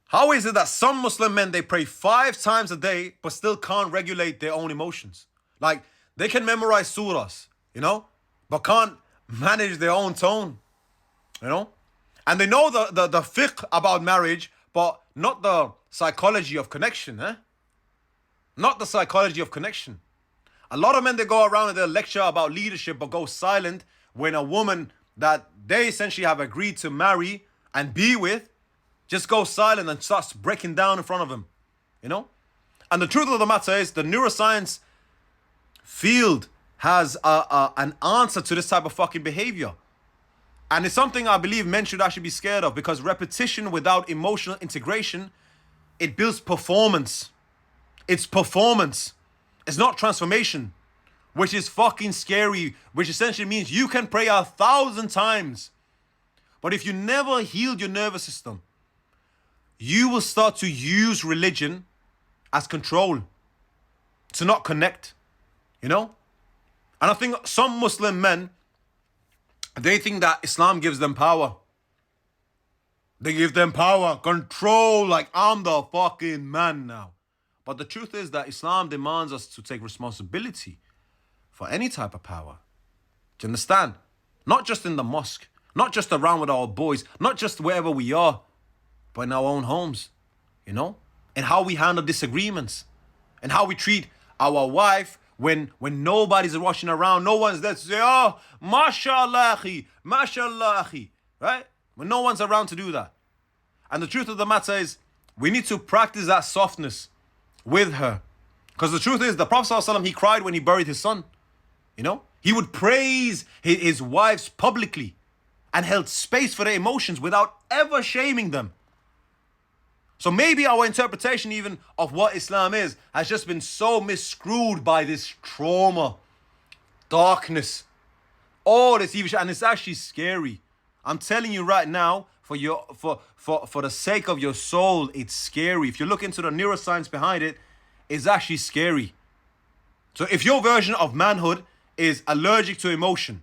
How is it that some Muslim men, they pray 5 times a day, but still can't regulate their own emotions? Like, they can memorize surahs, but can't manage their own tone, And they know the fiqh about marriage, but not the psychology of connection, Not the psychology of connection. A lot of men, they go around and they'll lecture about leadership, but go silent when a woman that they essentially have agreed to marry and be with just goes silent and starts breaking down in front of him, And the truth of the matter is, the neuroscience field has an answer to this type of fucking behavior. And it's something I believe men should actually be scared of, because repetition without emotional integration, it builds performance. It's performance. It's not transformation, which is fucking scary, which essentially means you can pray 1,000 times. But if you never healed your nervous system, you will start to use religion as control, to not connect, And I think some Muslim men, they think that Islam gives them power. They give them power, control, like I'm the fucking man now. But the truth is that Islam demands us to take responsibility for any type of power. Do you understand? Not just in the mosque, not just around with our boys, not just wherever we are, but in our own homes, And how we handle disagreements, and how we treat our wife when nobody's rushing around, no one's there to say, oh, mashallah, akhi, mashallah, akhi, right? When no one's around to do that. And the truth of the matter is, we need to practice that softness with her. Because the truth is, the Prophet ﷺ, he cried when he buried his son. He would praise his wives publicly and held space for their emotions without ever shaming them. So maybe our interpretation even of what Islam is has just been so misscrewed by this trauma, darkness, all this evil shit, and it's actually scary. I'm telling you right now, for the sake of your soul, it's scary. If you look into the neuroscience behind it, it's actually scary. So if your version of manhood is allergic to emotion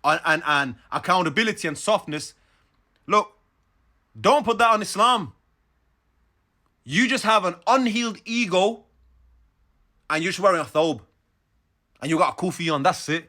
and accountability and softness, look, don't put that on Islam. You just have an unhealed ego and you're just wearing a thobe. And you got a kufi on, that's it.